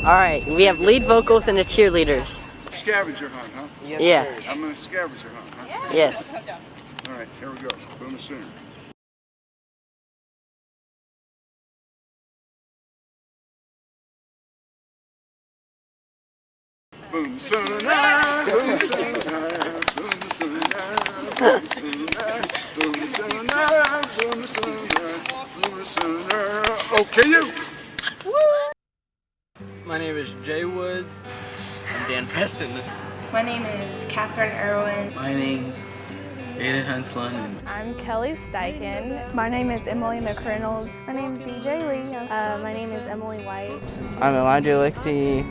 Alright, we have lead vocals and the cheerleaders. Scavenger hunt, huh? Yes, yeah. Sir. I'm gonna scavenger hunt, huh? Yes. Alright, here we go. Boom soon. Boom soon, boom soon, boom soon, boom soon, boom soon, okay, you. My name is Jay Woods. I'm Dan Preston. My name is Catherine Irwin. My name's Aiden Henslin. I'm Kelly Steichen. My name is Emily McReynolds. My name is DJ Lee. My name is Emily White. I'm Elijah Lichty.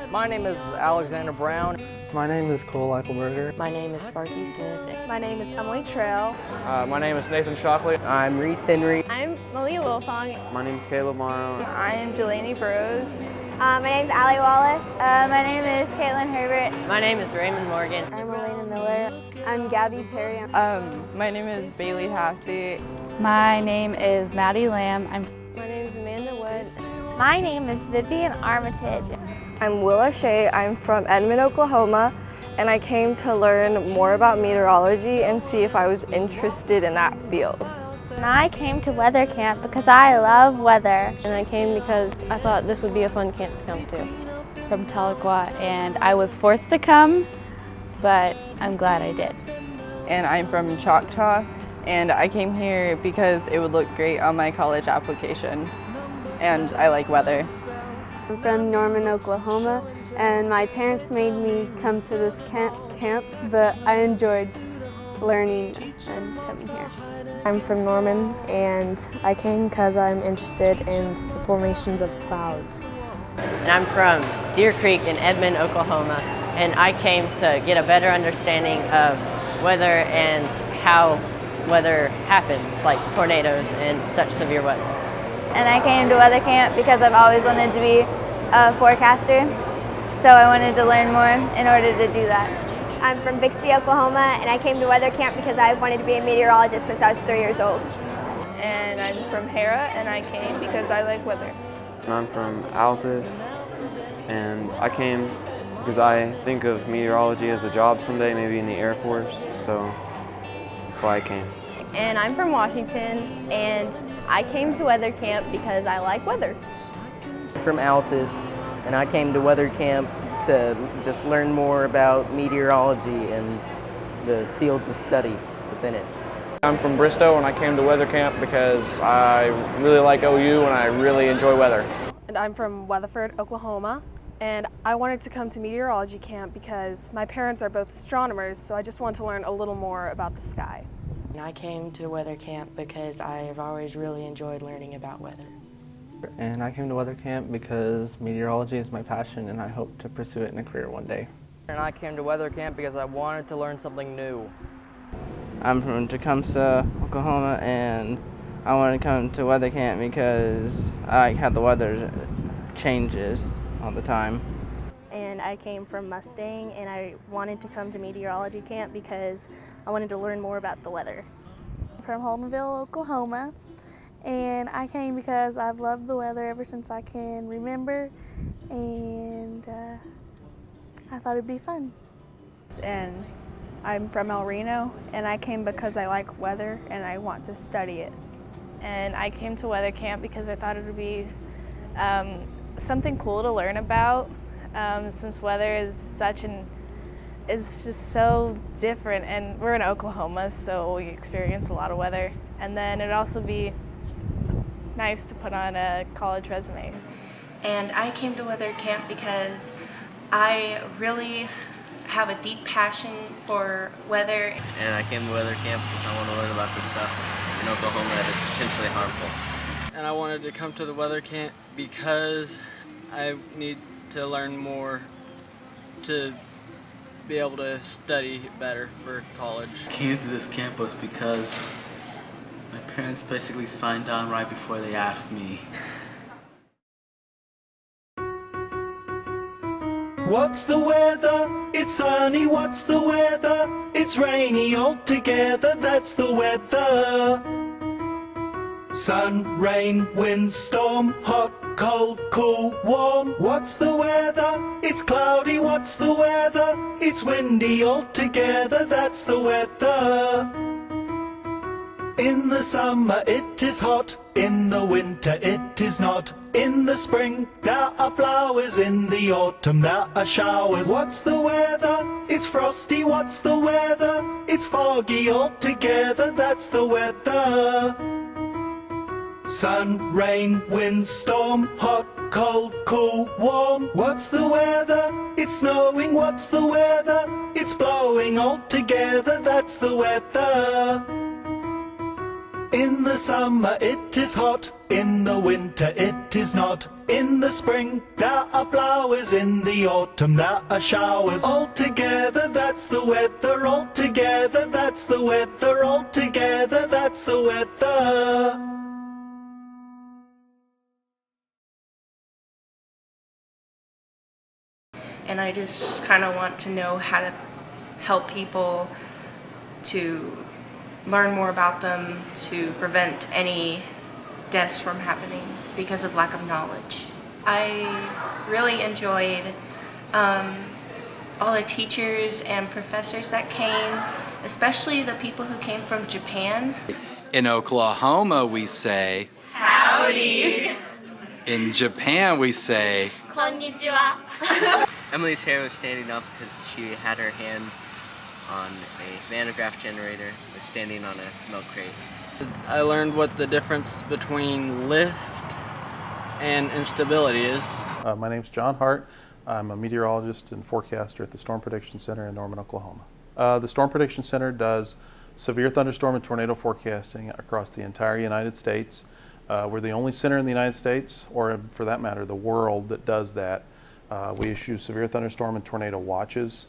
My name is Alexander Brown. My name is Cole Eichelberger. My name is Sparky Smith. My name is Emily Trail. My name is Nathan Shockley. I'm Reese Henry. I'm Malia Wilfong. My name is Caleb Morrow. I am Jelani Burrows. My name is Allie Wallace. My name is Caitlin Herbert. My name is Raymond Morgan. I'm Elena Miller. I'm Gabby Perry. My name is Bailey Hassey. My name is Maddie Lamb. My name is Amanda Wood. My name is Vivian Armitage. I'm Willa Shea. I'm from Edmond, Oklahoma, and I came to learn more about meteorology and see if I was interested in that field. And I came to weather camp because I love weather. And I came because I thought this would be a fun camp to come to. From Tahlequah, and I was forced to come, but I'm glad I did. And I'm from Choctaw, and I came here because it would look great on my college application, and I like weather. I'm from Norman, Oklahoma, and my parents made me come to this camp, but I enjoyed learning and coming here. I'm from Norman, and I came because I'm interested in the formations of clouds. And I'm from Deer Creek in Edmond, Oklahoma, and I came to get a better understanding of weather and how weather happens, like tornadoes and such severe weather. And I came to weather camp because I've always wanted to be a forecaster, so I wanted to learn more in order to do that. I'm from Bixby, Oklahoma, and I came to weather camp because I wanted to be a meteorologist since I was 3 years old. And I'm from Hera, and I came because I like weather. I'm from Altus, and I came because I think of meteorology as a job someday, maybe in the Air Force, so that's why I came. And I'm from Washington, and I came to weather camp because I like weather. From Altus, and I came to weather camp to just learn more about meteorology and the fields of study within it. I'm from Bristow, and I came to weather camp because I really like OU and I really enjoy weather. And I'm from Weatherford, Oklahoma, and I wanted to come to meteorology camp because my parents are both astronomers, so I just wanted to learn a little more about the sky. And I came to weather camp because I have always really enjoyed learning about weather. And I came to weather camp because meteorology is my passion and I hope to pursue it in a career one day. And I came to weather camp because I wanted to learn something new. I'm from Tecumseh, Oklahoma, and I wanted to come to weather camp because I like how the weather changes all the time. And I came from Mustang, and I wanted to come to meteorology camp because I wanted to learn more about the weather. From Holdenville, Oklahoma, and I came because I've loved the weather ever since I can remember, and I thought it'd be fun. And I'm from El Reno, and I came because I like weather and I want to study it. And I came to weather camp because I thought it would be something cool to learn about, since weather is it's just so different, and we're in Oklahoma, so we experience a lot of weather. And then it'd also be nice to put on a college resume. And I came to weather camp because I really have a deep passion for weather. And I came to weather camp because I want to learn about the stuff in Oklahoma that is potentially harmful. And I wanted to come to the weather camp because I need to learn more to be able to study better for college. I came to this campus because my parents basically signed on right before they asked me. What's the weather? It's sunny. What's the weather? It's rainy altogether. That's the weather. Sun, rain, wind, storm, hot, cold, cool, warm. What's the weather? It's cloudy. What's the weather? It's windy altogether. That's the weather. In the summer it is hot, in the winter it is not. In the spring there are flowers, in the autumn there are showers. What's the weather? It's frosty. What's the weather? It's foggy altogether. That's the weather. Sun, rain, wind, storm, hot, cold, cool, warm. What's the weather? It's snowing. What's the weather? It's blowing altogether. That's the weather. In the summer it is hot, in the winter it is not. In the spring there are flowers, in the autumn there are showers. Altogether that's the weather, altogether that's the weather, altogether that's the weather. And I just kind of want to know how to help people to learn more about them, to prevent any deaths from happening because of lack of knowledge. I really enjoyed all the teachers and professors that came, especially the people who came from Japan. In Oklahoma we say, howdy. In Japan we say, konnichiwa. Emily's hair was standing up because she had her hand on a Van de Graaff generator, was standing on a milk crate. I learned what the difference between lift and instability is. My name's John Hart. I'm a meteorologist and forecaster at the Storm Prediction Center in Norman, Oklahoma. The Storm Prediction Center does severe thunderstorm and tornado forecasting across the entire United States. We're the only center in the United States, or for that matter, the world, that does that. We issue severe thunderstorm and tornado watches,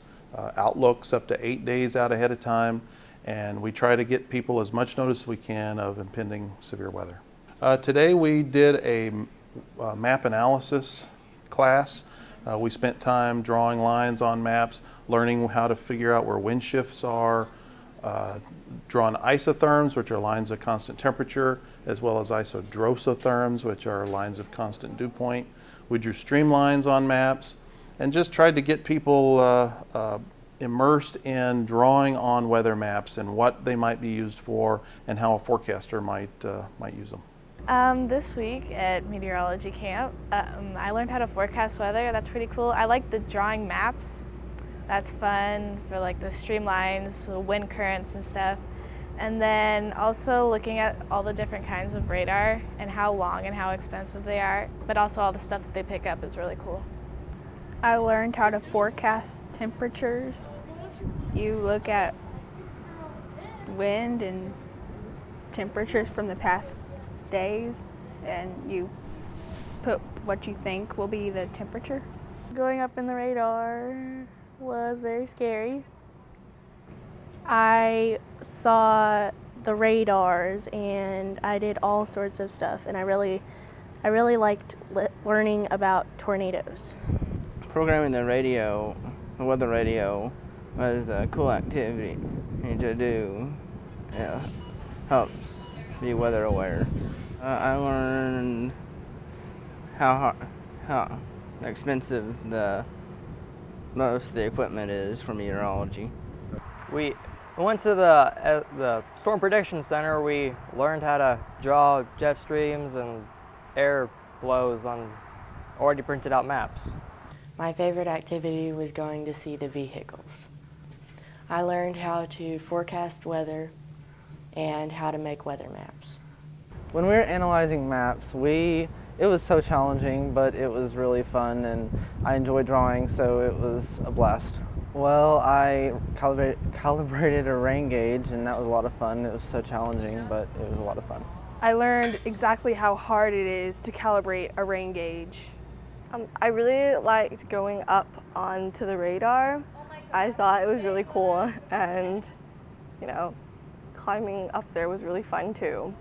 outlooks up to 8 days out ahead of time, and we try to get people as much notice as we can of impending severe weather. Today we did a map analysis class. We spent time drawing lines on maps, learning how to figure out where wind shifts are, drawing isotherms, which are lines of constant temperature, as well as isodrosotherms, which are lines of constant dew point. We drew streamlines on maps and just tried to get people immersed in drawing on weather maps and what they might be used for and how a forecaster might use them. This week at meteorology camp, I learned how to forecast weather. That's pretty cool. I like the drawing maps. That's fun for like the streamlines, the wind currents and stuff. And then also looking at all the different kinds of radar and how long and how expensive they are, but also all the stuff that they pick up is really cool. I learned how to forecast temperatures. You look at wind and temperatures from the past days, and you put what you think will be the temperature. Going up in the radar was very scary. I saw the radars and I did all sorts of stuff, and I really liked learning about tornadoes. Programming the radio, the weather radio, was a cool activity to do. It helps be weather aware. I learned how expensive most of the equipment is for meteorology. We went to the Storm Prediction Center. We learned how to draw jet streams and air blows on already printed out maps. My favorite activity was going to see the vehicles. I learned how to forecast weather and how to make weather maps. When we were analyzing maps, it was so challenging, but it was really fun, and I enjoyed drawing, so it was a blast. Well, I calibrated a rain gauge, and that was a lot of fun. It was so challenging, but it was a lot of fun. I learned exactly how hard it is to calibrate a rain gauge. I really liked going up onto the radar. I thought it was really cool, and climbing up there was really fun too.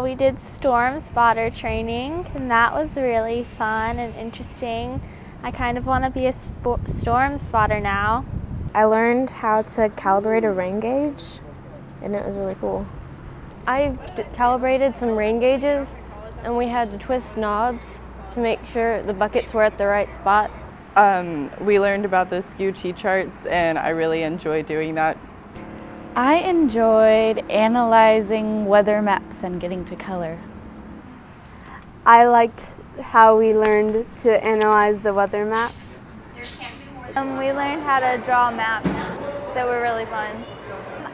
We did storm spotter training, and that was really fun and interesting. I kind of want to be a storm spotter now. I learned how to calibrate a rain gauge, and it was really cool. I calibrated some rain gauges, and we had to twist knobs to make sure the buckets were at the right spot. We learned about the skew chi charts, and I really enjoyed doing that. I enjoyed analyzing weather maps and getting to color. I liked how we learned to analyze the weather maps. We learned how to draw maps that were really fun.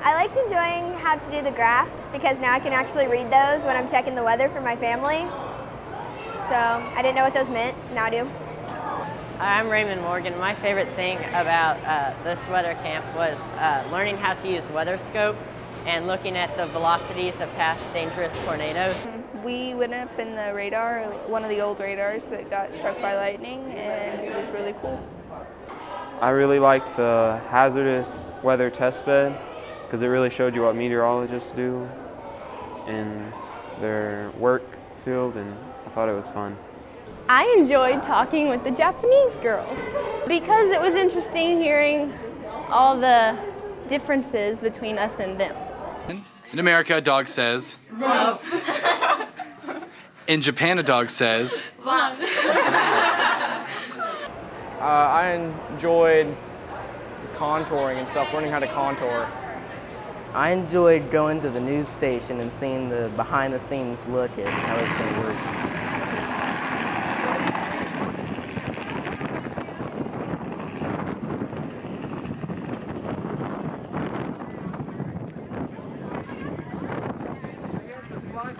I liked enjoying how to do the graphs because now I can actually read those when I'm checking the weather for my family. So I didn't know what those meant, now I do. I'm Raymond Morgan. My favorite thing about this weather camp was learning how to use weather scope and looking at the velocities of past dangerous tornadoes. We went up in the radar, one of the old radars that got struck by lightning, and it was really cool. I really liked the hazardous weather test bed because it really showed you what meteorologists do in their work field, and I thought it was fun. I enjoyed talking with the Japanese girls because it was interesting hearing all the differences between us and them. In America, a dog says, Ruff. In Japan, a dog says, Run. I enjoyed contouring and stuff, learning how to contour. I enjoyed going to the news station and seeing the behind-the-scenes look at how everything works.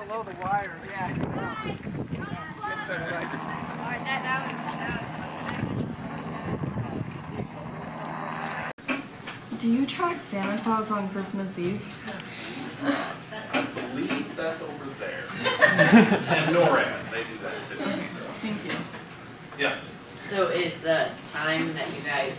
Below the wires, yeah. Do you track Santa Claus on Christmas Eve? I believe that's over there. And NORAD, they do that too. Thank you. Yeah. So is the time that you guys